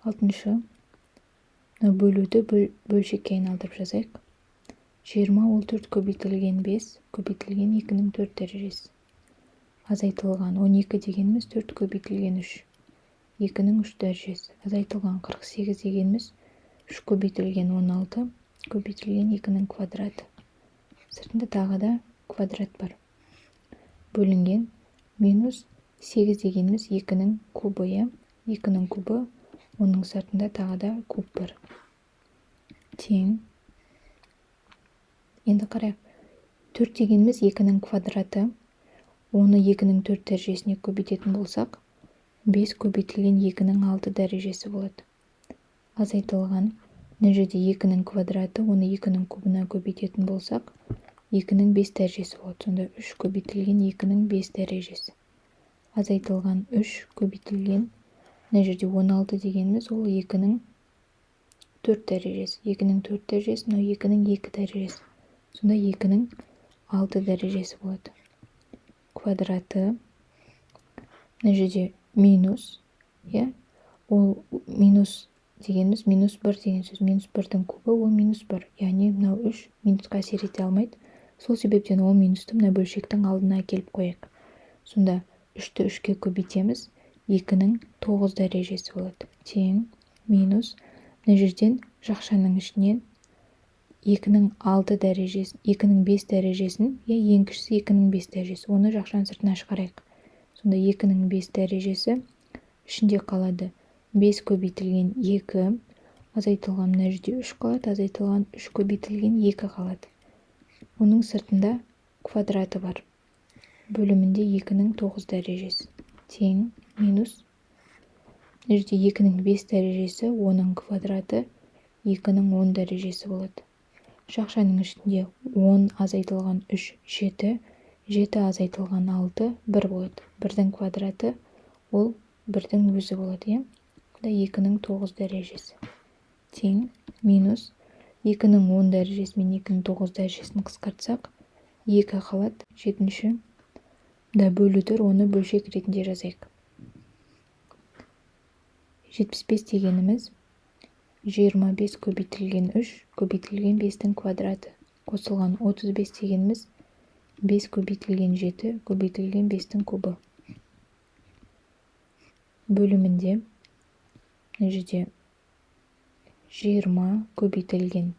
Алтыншы. Бөлуді бөлшекке айналдырып жазайық. 20 ол 4 көбейтілген 5 көбейтілген 2-нің 4 дәрежесі. Азайтылған 12 дегеніміз 4 көбейтілген 3. 2-нің 3 дәрежесі. Азайтылған 48 дегеніміз 3 көбейтілген 16 көбейтілген 2-нің квадраты. Сыртында тағы да квадрат бар. Бөлінген минус 8 дегеніміз 2-нің кубы. 2-нің кубы, оның сыртында тағы да куб бар. Тең. Енді қарайық. 4 дегеніміз 2-нің квадраты. Оны 2-нің 4 дәрежесіне көбейтетін болсақ, 5 көбейтілген 2-нің 6 дәрежесі болады. Азайтылған. Мына жерде 2-нің квадраты, оны 2-нің кубына көбейтетін болсақ, 2-нің 5 дәрежесі болады. Сонда 3 көбейтілген 2-нің 5 дәрежесі. Азайтылған 3 көбейтілген. Мына жерде 16 дегеніміз ол 2-нің 4 дәрежесі. 2-нің 4 дәрежесі, мынау 2-нің 2 дәрежесі. Сонда 2-нің 6 дәрежесі болады. Квадраты. Мына жерде минус. Ол минус дегеніміз минус 1 деген сөз. Минус 1-дің кубы ол минус 1. Яғни мынау 3 минусқа әсер ете алмайды. Сол себептен ол минусты мына бөлшектің алдына әкеліп қояйық. Сонда 3-ті 3-ке көбейтеміз. 2-нің 9 дәрежесі болады. Тең минус. Мына жерден жақшаның ішінен 2-нің 6 дәрежесі, 2-нің 5 дәрежесін, ең кішісі 2-нің 5 дәрежесі. Оны жақшаның сыртына шығарайық. Сонда 2-нің 5 дәрежесі ішінде қалады. 5 көбейтілген 2, азайтылған мына жерде 3 қалады, азайтылған 3 көбейтілген 2 қалады. Оның сыртында квадраты бар. Бөлімінде 2-нің 9 дәрежесі. Тең минус. Мына жерде 2-нің 5 дәрежесі, оның квадраты 2-нің 10 дәрежесі болады. Жақшаның ішінде 10 азайтылған 3 7, 7 азайтылған 6 1 болады. 1-дің квадраты ол 1-дің өзі болады. 2-нің 9 дәрежесі. Тең минус 2-нің 10 дәрежесі мен 2-нің 9 дәрежесін қысқартсақ, 2 қалады. 7-ші. Бөлудір, оны бөлшек ретінде жазайық. 75 дегеніміз 25 көбейтілген 3 көбейтілген 5-тің квадраты. Қосылған 35 дегеніміз 5 көбейтілген 7 көбейтілген 5-тің кубы. Бөлімінде мына жерде 20 көбейтілген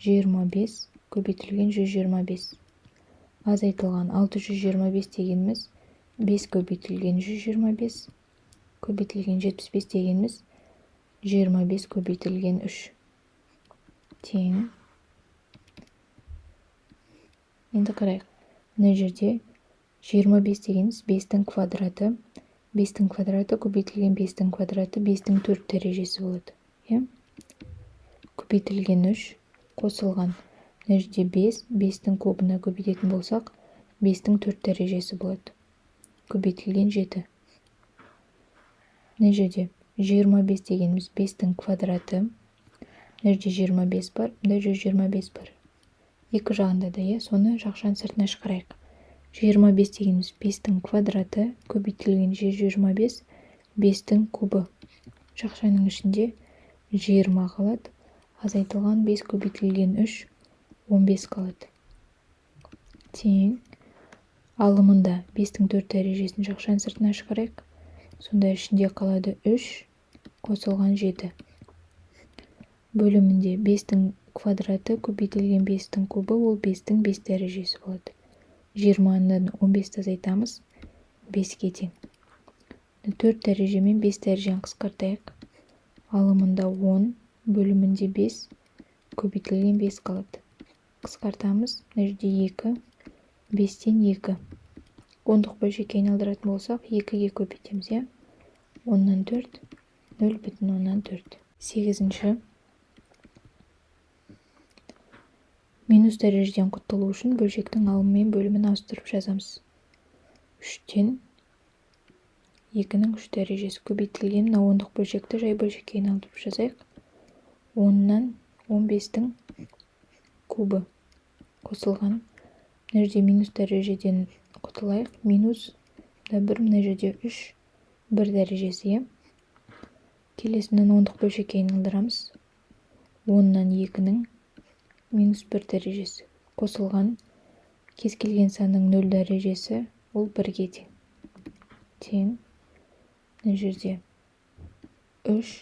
25 көбейтілген 125. Азайтылған 625 дегеніміз 5 көбейтілген 125 көбейтілген 75 дегеніміз 25 көбейтілген 3. Тең. Енді қарайық. Мына жерде 25 дегеніміз 5-тің квадраты. 5-тің квадраты көбейтілген 5-тің квадраты 5-тің 4 дәрежесі болады. Көбейтілген 3 қосылған. Мына жерде 5, 5-тің кубына көбейтетін болсақ, 5-тің 4 дәрежесі болады. Көбейтілген 7. Мына жерде 25 дегеніміз 5-тің квадраты. Мына жерде 25 бар, мына жерде 125 бар. Екі жағында да, соны жақшаның сыртына шығарайық. 25 дегеніміз 5-тің квадраты көбейтілген 125, 5-тің кубы. Жақшаның ішінде 20 қалады. Азайтылған 5 көбейтілген 3, 15 қалады. Тең. Алымында 5-тің 4 дәрежесін жақшаның сыртына шығарайық. Сонда ішінде қалады 3, қосылған 7. Бөлімінде 5-тің квадраты көбейтілген 5-тің кубы, ол 5-тің 5 дәрежесі болады. 20-дан 15-ті азайтамыз, 5-ке тең. 4 дәрежемен 5 дәрежені қысқартайық. Алымында 10, бөлімінде 5, көбейтілген 5 қалады. Қысқартамыз, мына жерде 2, 5-тен 2. Ондық бөлшекке айналдыратын болсақ, 2-ге көбейтеміз. 10-нан 4, 0,4. 8-ші. Минус дәрежеден құтылу үшін бөлшектің алымы мен бөлімін ауыстырып жазамыз. 3-тен 2-нің 3 дәрежесі көбейтілген. Мына ондық бөлшекті жай бөлшекке айналдырып жазайық. 10-нан 15-тің кубы қосылған. Мына жерде минус дәрежеден құтылайық. Минус 1, мына жерде 3, 1 дәрежесі. келесінен ондық бөлшекке айналдырамыз. 10-нан 2-нің -1 дәрежесі. Қосылған кез келген санның 0 дәрежесі ол 1-ге тең. Тең. Мына жерде 3,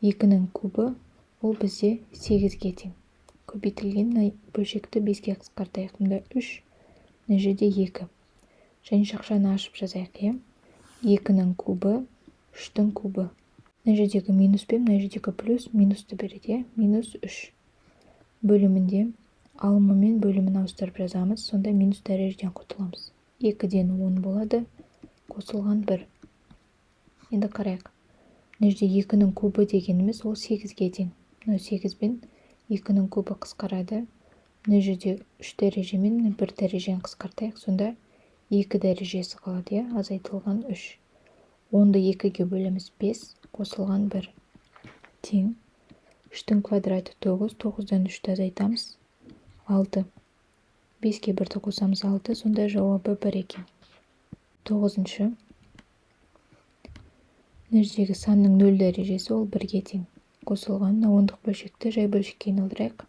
2-нің кубы ол бізде 8-ге тең. Көбейтілген бөлшекті 5-ге қысқартайық. Мында 3, мына жерде 2. Және шақшаны ашып жазайық. 2-нің кубы, 3-тің кубы. Мына жердегі минус пен мына жердегі плюс минусты береді. -3. Бөлімінде алымы мен бөлімін ауыстырып жазамыз. Сонда минус дәрежеден құтыламыз. 2-ден 10 болады. Қосылған 1. Енді қарайық. Мына жерде 2-нің кубы дегеніміз ол 8-ге тең. 8 бен 2-нің кубы қысқарады. Мына жерде 3 дәреже мен 1 дәрежені қысқартайық. Сонда 2 дәрежесі қалады. Азайтылған 3. 10-ды 2-ге бөлеміз 5. Қосылған 1. Тең. 3-тің квадраты 9. 9-дан 3-ті азайтамыз. 6. 5-ке 1-ді қосамыз 6. Сонда жауабы 1 екен. 9-шы. Мына жердегі санның 0 дәрежесі ол 1-ге тең. Қосылған 10-дық бөлшекті жай бөлшекке айналдырайық.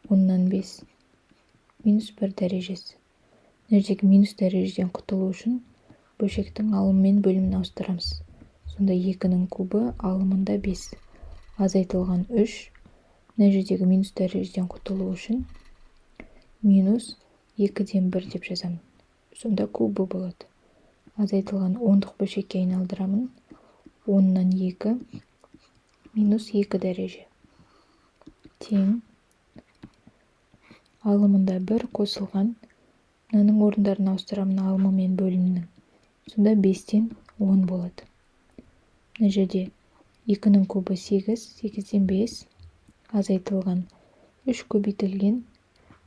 10-нан 5 -1 дәрежесі. Мына жердегі минус дәрежеден құтылу үшін бөлшектің алымы мен бөлімін ауыстырамыз. Сонда 2-нің кубы алымында 5. Азайтылған 3. Мына жердегі минус дәрежеден құтылу үшін минус 2-ден 1 деп жазамын. Сонда кубы болады. Азайтылған 10-дық бөлшекке айналдырамын. 10-нан 2 -2 дәреже. Тең. Алымында 1 қосылған. Мынаның орындарын ауыстырамын алымы мен бөлімнің. Сонда 5-тен 10 болады. Мына жерде 2-нің кубы 8, 8-ден 5 азайтылған 3 көбейтілген.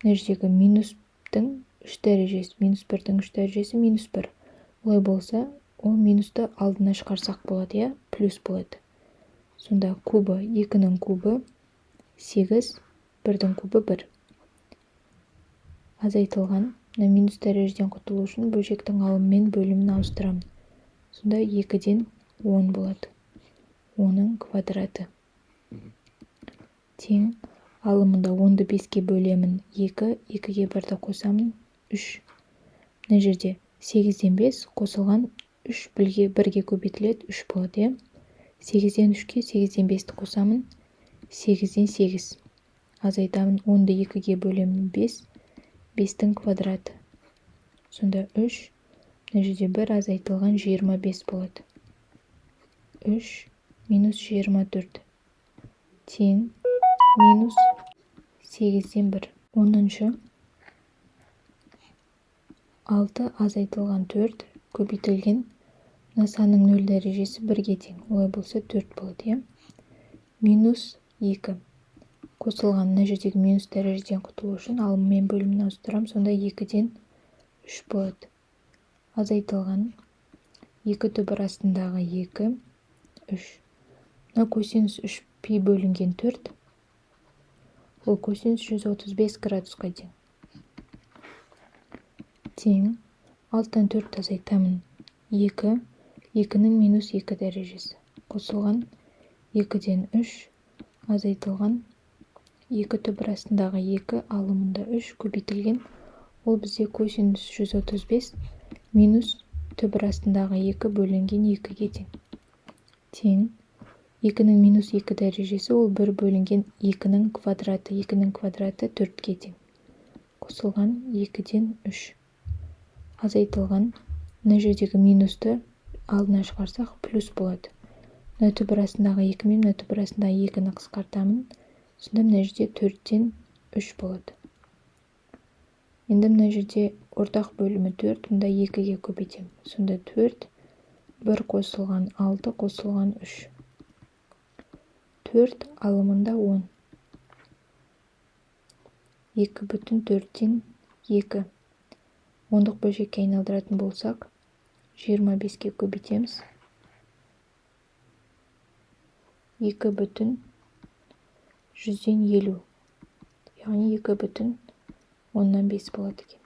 Мына жердегі минустың 3 дәрежесі, -1-дің 3 дәрежесі -1. Олай болса, ол минусты алдына шығарсақ болады, плюс болады. Сонда кубы 2-нің кубы 8, 1-дің кубы 1. Азайтылған минус дәрежеден құтылу үшін бөлшектің алымы мен бөлімін ауыстырамын. Сонда 2-ден 10 болады. 10-ның квадраты. Тең. Алымында 10-ды 5-ге бөлемін 2, 2-ге 1-ді қосамын 3. Мына жерде 8-ден 5 қосылған 3 1-ге көбейтіледі 3 болады. 8-ден 3-ке 8-ден 5-ті қосамын 8-ден 8. Азайтамын 10-ды 2-ге бөлемін 5, 5-тің квадраты. Сонда 3, мына жерде 1 азайтылған 25 болады. 3 -24. Тең. Минус 8-ден 1. 10-шы. 6 азайтылған 4 көбейтілген. Мына санның 0 дәрежесі 1-ге тең. Олай болса 4 болады. -2. Қосылған мына жердегі минус дәрежеден құтылу үшін алымы мен бөлімін ауыстырам. Сонда 2-ден 3 болады. Азайтылған 2 түбір астындағы 2, 3. Мына косинус 3 пи бөлінген 4. Ол косинус 135 градусқа тең. Тең. 6-тан 4 азайтамын 2, 2-нің -2 дәрежесі. Қосылған 2-ден 3 азайтылған 2 түбір астындағы 2 алымында 3 көбейтілген. Ол бізде косинус 135 минус түбір астындағы 2 бөлінген 2-ге тең. Тең. 2-нің -2 дәрежесі ол 1 бөлінген 2-нің квадраты. 2-нің квадраты 4-ге тең. Қосылған 2-ден 3. Азайтылған. Мына жердегі минусты алдына шығарсақ плюс болады. Мына түбір астындағы 2 мен мына түбір астындағы 2-ні қысқартамын. Сонда мына жерде 4-тен 3 болады. Енді мына жерде ортақ бөлімі 4, мұнда 2-ге көбейтем. Сонда 4, 1 қосылған 6 қосылған 3. 4 алымында 10. 2,4-тен 2. 10-дық бөлшекке айналдыратын болсақ, 25-ке көбейтеміз. 2,150. Яғни 2,5 болады екен.